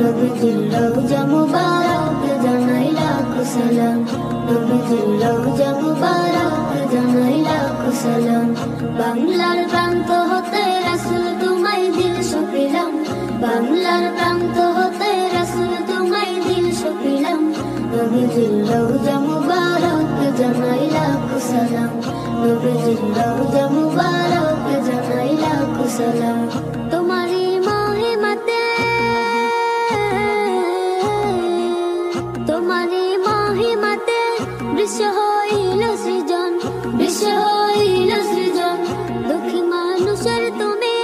নবীজির রওজা মুবারক জানাই লাখো সালাম, নবীজির রওজা মুবারক জানাই লাখো সালাম। বাংলার প্রান্ত হতে রাসূল তোমায় দিল সপিলাম, বাংলার প্রান্ত হতে রাসূল তোমায় দিল সপিলাম। নবীজির রওজা মুবারক জানাই লাখো সালাম, নবীজির রওজা মুবারক জানাই লাখো সালাম। তোমারই মহিমাতে, তোমারই মহিমাতে বিশ্ব হইল সৃজন, বিশ্ব হইল সৃজন। দুঃখী মানুষের তুমি,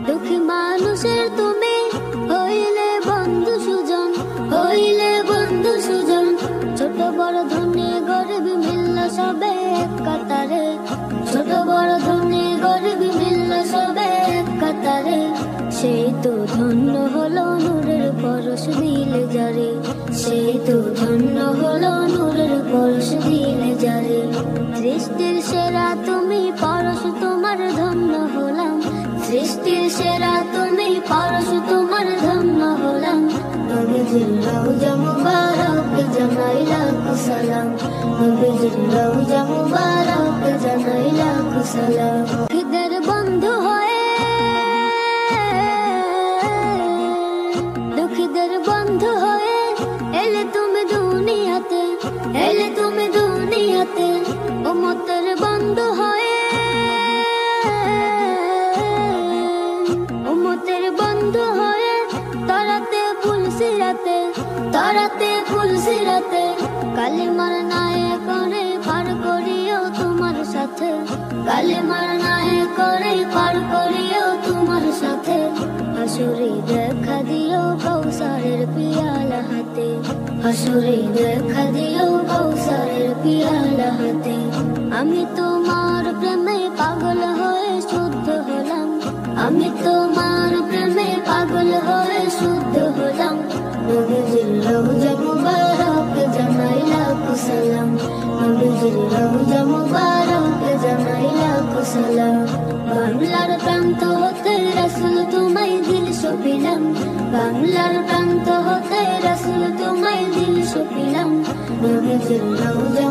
দুঃখী মানুষের তুমি হইলে বন্ধু সুজন, হইলে বন্ধু সুজন। ছোট বড় ধনী গরিব মিলল সবে এক কাতারে, ছোট বড় ধনী গরিব মিলল সবে এক কাতারে। সেই তো ধন্য হলো নূরের পরশ দিলে যারে, সেই তো ধন্য হলো নূরের পরশ দিলে যারে। সৃষ্টির সেরা তুমি পরশ তোমার ধন্য হলাম, সৃষ্টির সেরা তুমি পরশ তোমার ধন্য হলাম। নবীজির রওজা মুবারক জানাই লাখো সালাম, নবীজির রওজা মুবারক জানাই লাখো সালাম। দুঃখীদের বন্ধু হয়ে, দুঃখীদের বন্ধু হয়ে এলে তুমি দুনিয়াতে, এলে তুমি দুনিয়াতে। উম্মতের বন্ধু হয়ে, উম্মতের বন্ধু হয়ে তরাতে ফুল সিরাতে, তরাতে ফুল সিরাতে। কালিমার নায়ে করে পার করিও তোমার সাথে, কালিমার নায়ে করে পার করিও তোমার সাথে। হাসুরে দেখা দিও কৌসারের পিয়ালা হাতে, হাসুরে দেখা দিও কৌসারের পিয়ালা হাতে। আমি তোমার প্রেমে পাগল হয়ে শুদ্ধ হলাম, আমি তোমার প্রেমে পাগল হয়ে শুদ্ধ হলাম। নবীজির রওজা মুবারক জানাই লাখো সালাম, নবীজির রওজা মুবারক জানাই লাখো সালাম। বাংলার প্রান্ত হতে রাসূল তোমায় দিল সপিলাম, বাংলার প্রান্ত হতে রাসূল তোমায় দিল সপিলাম। নবীজির রওজা